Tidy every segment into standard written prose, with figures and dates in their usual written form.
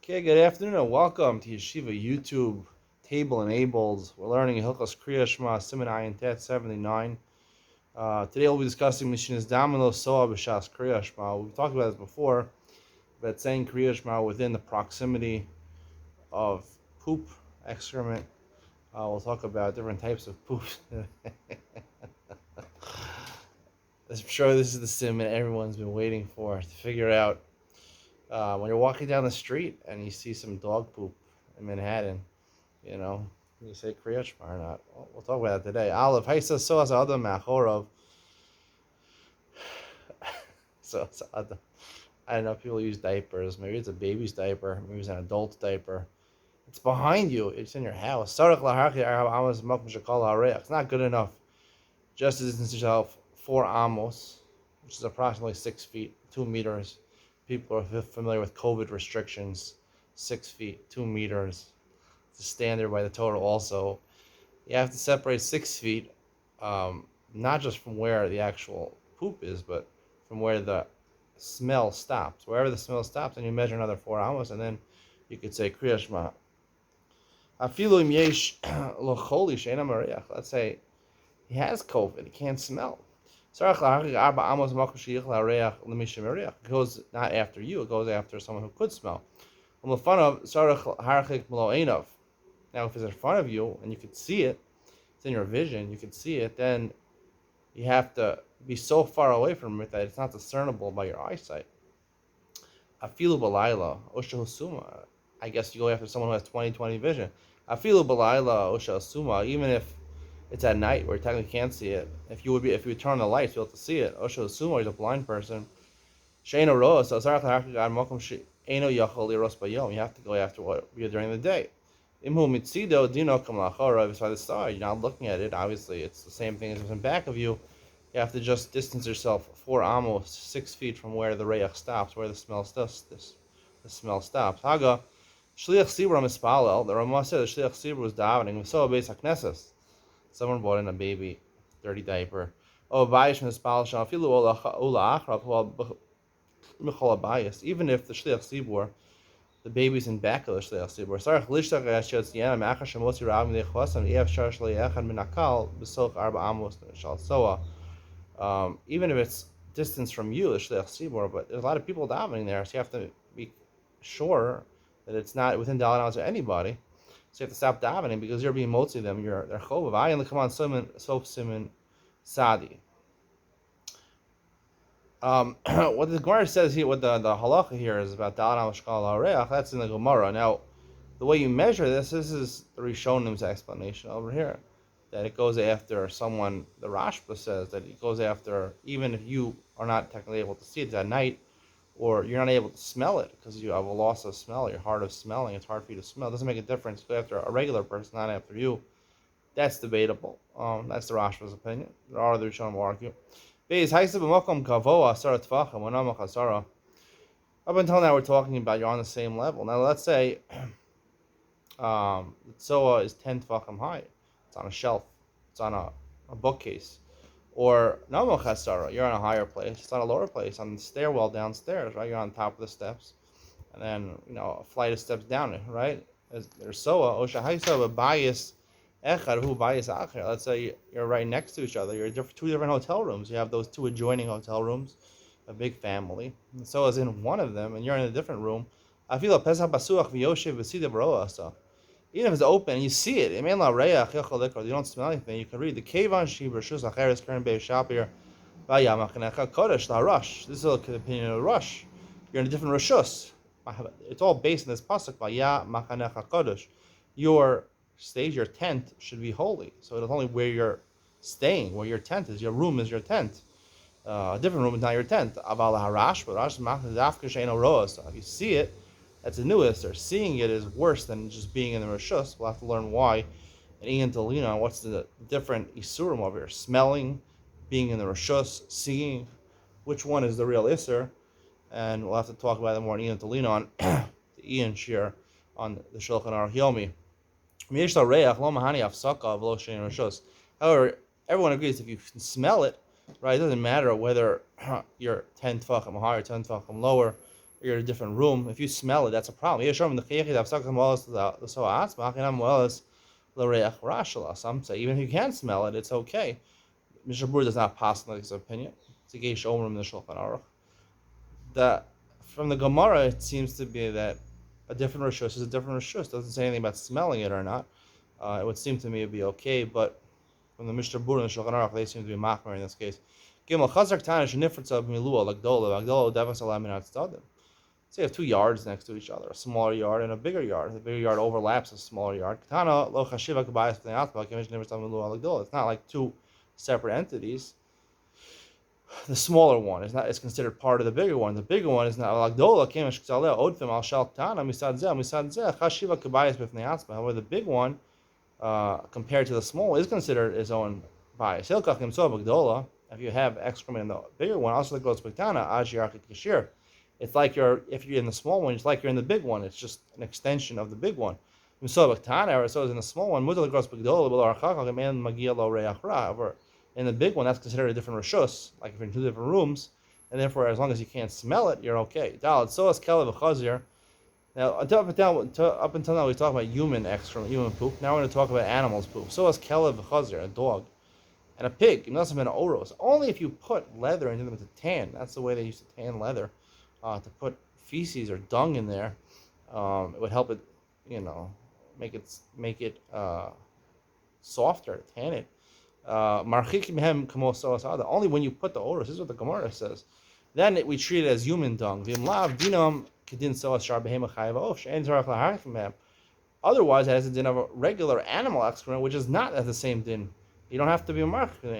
Okay, good afternoon and welcome to Yeshiva YouTube Table Enabled. We're learning Hilchos Kriya Shema Siman Ayin Tet 79. Today we'll be discussing Mishnah's Damino Soa B'Shas Kriya Shema. We've talked about this before, but saying Kriya Shema within the proximity of poop, excrement. We'll talk about different types of poop. I'm sure this is the sim everyone's been waiting for to figure out. When you're walking down the street and you see some dog poop in Manhattan, you know, you say Kriya Shema or not. We'll talk about that today. Aleph, Haisa Soas Adam Machorov. So Adam. I don't know if people use diapers. Maybe it's a baby's diaper. Maybe it's an adult's diaper. It's behind you. It's in your house. It's not good enough. Just distance yourself 4 amos, which is approximately 6 feet, 2 meters. People are familiar with COVID restrictions. 6 feet, 2 meters. It's a standard by the Torah also. You have to separate 6 feet, not just from where the actual poop is, but from where the smell stops. Wherever the smell stops, and you measure another 4 amos, and then you could say Kriya Shema. Let's say he has COVID, he can't smell. It goes not after you, it goes after someone who could smell. Now, if it's in front of you and you can see it, it's in your vision, you can see it, then you have to be so far away from it that it's not discernible by your eyesight. Afilu balayla, osha husuma. I guess you go after someone who has 20/20 vision. Afilu balayla, osha husuma. Even if it's at night where you technically can't see it, if you would turn on the lights, you'll be able to see it. Osha husuma is a blind person. Sheino roa, so you have to go after what you're during the day. Imhu mitzido dino kam lachora. If it's by the side, you're not looking at it. Obviously, it's the same thing as if it's in back of you. You have to just distance yourself 4 amos, 6 feet from where the reyach stops, where the smell stops. The smell stops. Haga shliach sibur mispalel. The Ramah said the shliach sibur was davening. So beis haknesses. Someone brought in a baby, dirty diaper. Oh, bayish mispalel shafilu ola achrab michol abayis. Even if the shliach sibur, the baby's in back of the shliach sibur. Sarach lishtach yashet yana me'achar shemosi rav milechvasam ef shar shliach and minakal besoch arba amos shal soa. Even if it's distance from you, the shliach sibur, but there's a lot of people davening there, so you have to be sure that it's not within daled amos of anybody. So you have to stop davening because you're being motzi them. They're chovav. I only come on sof siman sadi. What the Gemara says here, what the halacha here is about daled amos shkal hareach. That's in the Gemara. Now, the way you measure this is the Rishonim's explanation over here. That it goes after someone, the Rashba says that it goes after, even if you are not technically able to see it at night, or you're not able to smell it because you have a loss of smell, you're hard of smelling, it's hard for you to smell. It doesn't make a difference. Go after a regular person, not after you. That's debatable. That's the Rashba's opinion. There are others who argue. Up until now, we're talking about you're on the same level. Now, let's say the tzoa is 10 tefachim high. It's on a shelf. It's on a bookcase. Or Namo Chasara, you're on a higher place. It's on a lower place, on the stairwell downstairs, right? You're on top of the steps. And then, a flight of steps down it, right? There's Soa, Osha Haisa, bias Echad, who bias Acher. Let's say you're right next to each other. You're two different hotel rooms. You have those two adjoining hotel rooms, a big family. And Soa's in one of them, and you're in a different room. I feel a Pesach Basuach Vyoshev Vesida Baroa, so. Even if it's open and you see it, you don't smell anything, you can read the Kevan Shibur Shus Acheres Karen Beis Shapir Vayamachanecha Kodesh La Rush. This is the opinion of Rush. You're in a different Rishus. It's all based on this pasuk Vayamachanecha Kodesh. Your stage, your tent should be holy. So it's only where you're staying, where your tent is. Your room is your tent. A different room is not your tent. Aval Harash, but Rash Machne Dafka Sheino Roa. So if you see it, that's a new Isser. Seeing it is worse than just being in the Rishus. We'll have to learn why. And Ian Delina, what's the different Isurim over here? Smelling, being in the Rishus, seeing, which one is the real Isser? And we'll have to talk about it more in Ian Delina on the Ian Shir on the Shulchan Aruch Yomi. However, everyone agrees if you can smell it, right, it doesn't matter whether you're 10 tefachim higher or 10 tefachim lower. you're in a different room. If you smell it, that's a problem. Some say even if you can't smell it, it's okay. Mishnah Berurah does not pass like his opinion. It's a Geish Omer in the Shulchan Aruch. That from the Gemara, it seems to be that a different rishus is a different rishus. Doesn't say anything about smelling it or not. It would seem to me it'd be okay, but from the Mishnah Berurah and the Shulchan Aruch, they seem to be machmer in this case. Gimel Chazar Tana Shenifritza B'Milua Lagdola Lagdola Devas Alam Minat Stadim. Say you have two yards next to each other, a smaller yard and a bigger yard. The bigger yard overlaps a smaller yard. It's not like two separate entities. The smaller one is considered part of the bigger one. The bigger one is not. However, the big one, compared to the small one, is considered its own bias. If you have excrement in the bigger one, also the goes kashir. It's like if you're in the small one, it's like you're in the big one. It's just an extension of the big one. So it's in the small one. In the big one, that's considered a different rishus, like if you're in two different rooms, and therefore, as long as you can't smell it, you're okay. So is kelev v'chazir. Now, up until now, we talk about human excrement, human poop. Now we're going to talk about animals' poop. So is kelev v'chazir, a dog, and a pig. It must have been oros. Only if you put leather into them to tan. That's the way they used to tan leather. To put feces or dung in there, it would help it, make it softer, tan it. Only when you put the oros, this is what the Gemara says, then we treat it as human dung. Otherwise, it has a din of a regular animal excrement, which is not at the same din. You don't have to be a mark. The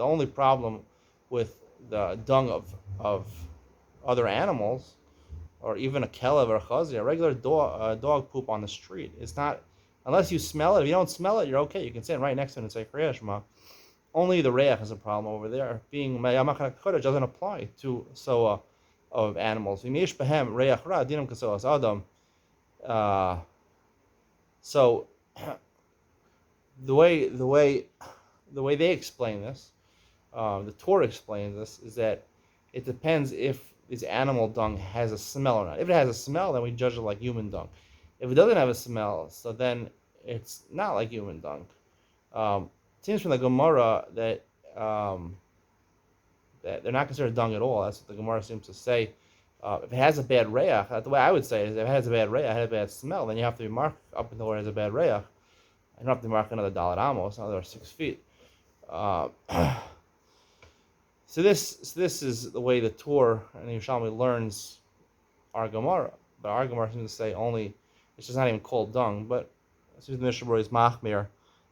only problem with the dung of other animals, or even a kelev or a chazi, a regular dog poop on the street, it's not, unless you smell it. If you don't smell it, you're okay. You can stand right next to it and say Kriya Shema. Only the reach is a problem over there. Being Mayamach HaKodesh doesn't apply to soa of animals. So the way they explain this, the Torah explains this, is that it depends if this animal dung has a smell or not. If it has a smell, then we judge it like human dung. If it doesn't have a smell, so then it's not like human dung. It seems from the Gemara that that they're not considered dung at all. That's what the Gemara seems to say. If it has a bad reach, the way I would say it is, if it has a bad reach, it has a bad smell, then you have to be marked up until where it has a bad reach. And you have to mark another Dalet Amos, another 6 feet. So this is the way the Torah and the Yerushalmi learns our Gemara. But our Gemara seems to say only, it's just not even called dung, but it seems the Mishnah Berurah is machmir,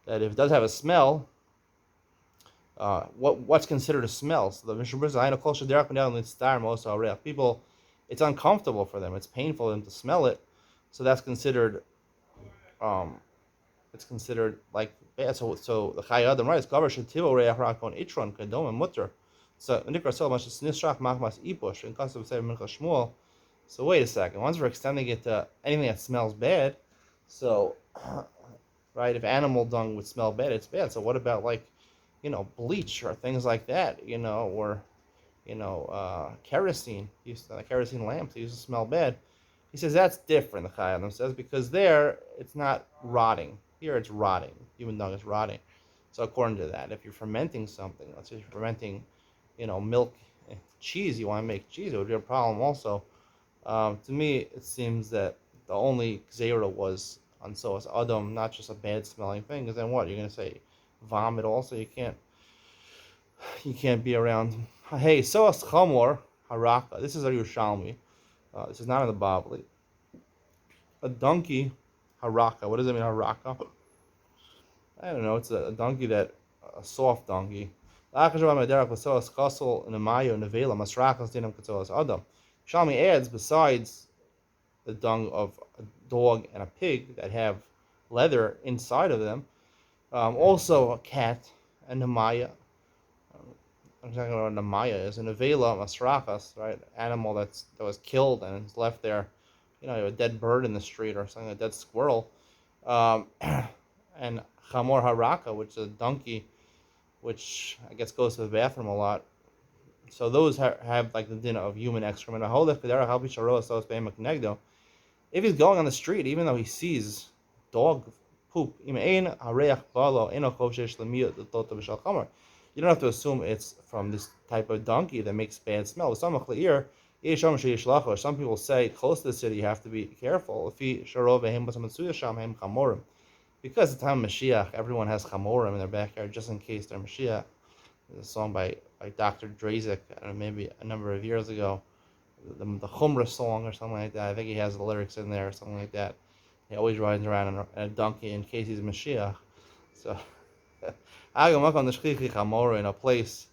that if it does have a smell, what's considered a smell? So the Mishnah Berurah says, people, it's uncomfortable for them, it's painful for them to smell it, so that's considered, it's considered like bad. So the Chayei Adam writes, Gavar shetivo reach rakon itron kadom and mutter. So Nikra Sol Mashas Nishrach Machmas Ipush and Kasav Sev Mincha Shmuel. So wait a second. Once we're extending it to anything that smells bad, so right, if animal dung would smell bad, it's bad. So what about like, bleach or things like that, or kerosene, kerosene lamps used to smell bad. He says that's different, the Chayei Adam says, because there it's not rotting. Here it's rotting. Human dung is rotting. So according to that, if you're fermenting something, let's say you're fermenting milk, cheese, you want to make cheese, it would be a problem also. To me, it seems that the only Gzeira was on Soas Adam, not just a bad smelling thing, because then what? You're going to say vomit also? You can't be around. Hey, Soas Chamor Haraka. This is a Yerushalmi. This is not in the Bavli. A donkey, Haraka. What does it mean, Haraka? I don't know. It's a donkey a soft donkey. Shalmi adds, besides the dung of a dog and a pig that have leather inside of them, also a cat, and Nemaya. I'm talking about what Nemaya is, and Nevela Masrachas, right? Animal that was killed and is left there, a dead bird in the street or something, a dead squirrel. And Chamor Haraka, which is a donkey, which I guess goes to the bathroom a lot. So those have like the din of human excrement. If he's going on the street, even though he sees dog poop, you don't have to assume it's from this type of donkey that makes bad smell. Some people say close to the city you have to be careful. Because at the time of Mashiach, everyone has chamorim in their backyard just in case they're Mashiach. There's a song by Dr. Drazik, maybe a number of years ago, the Chumrah song or something like that. I think he has the lyrics in there or something like that. He always rides around in a donkey in case he's Mashiach. So, Agamak on the Shchichi Chamorah in a place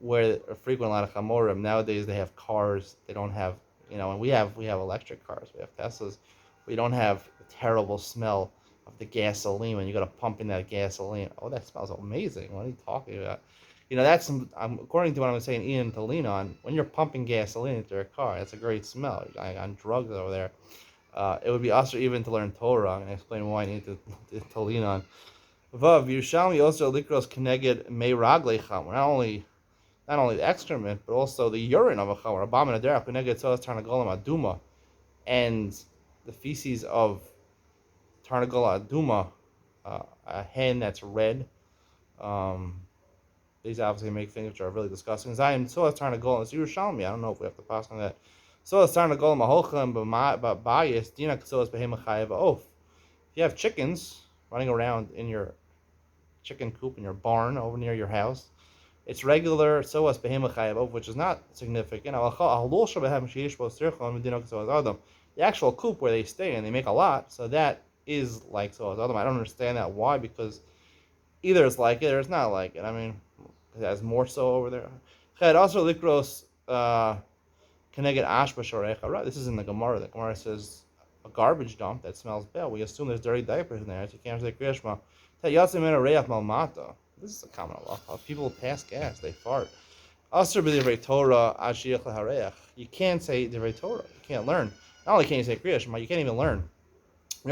where are frequent a lot of Chamorim. Nowadays they have cars. They don't have, and we have electric cars. We have Teslas. We don't have the terrible smell of the gasoline when you got to pump in that gasoline. Oh, that smells amazing. What are you talking about? That's according to what I'm saying, Ian, to lean on. When you're pumping gasoline into a car, that's a great smell. You're on drugs over there. It would be usher even to learn Torah. I'm going to explain why I need to lean on. Vav Yerushalmi also likros keneged mei raglei chamor. Not only the excrement, but also the urine of a chamor. Abam and aderach keneged tzolas tarnagolam aduma, and the feces of tarnagola aduma, a hen that's red. These obviously make things which are really disgusting. Zion tzolas tarnagolam. It's Yerushalmi. I don't know if we have to pass on that. Tzolas tarnagolam aholchem b'bayis dina tzolas behema chayev oaf. If you have chickens running around in your chicken coop in your barn over near your house, it's regular soas behema chayav, which is not significant. The actual coop where they stay and they make a lot, so that is like soas adam. I don't understand that. Why? Because either it's like it or it's not like it. I mean, it has more so over there. Also likros keneged ash b'shorecha. Right, this is in the Gemara. The Gemara says a garbage dump that smells bad. We assume there's dirty diapers in there, so you can't say Kriya Shema. This is a common law. People pass gas, they fart. You can't say Divrei Torah. You can't learn. Not only can't you say Kriya Shema, you can't even learn. The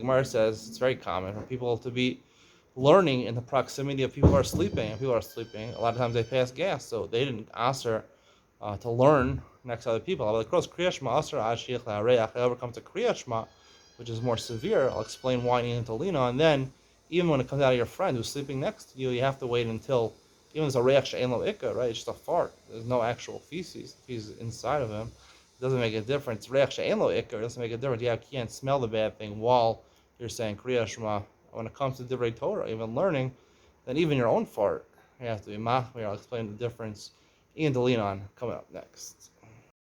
Gemara says it's very common for people to be learning in the proximity of people who are sleeping. And people are sleeping, a lot of times they pass gas, so they didn't answer to learn next to other people. However, comes to Kriya Shema, which is more severe, I'll explain why you need to lean on. Then, even when it comes out of your friend who's sleeping next to you, you have to wait until, even as a reach she'ein lo ikka, right? It's just a fart. There's no actual feces. If he's inside of him, it doesn't make a difference. Reach she'ein lo ikka, it doesn't make a difference. You can't smell the bad thing while you're saying Kriya Shema. When it comes to Divrei Torah, even learning, then even your own fart, you have to be machmir. I'll explain the difference. Ian to lean on, coming up next.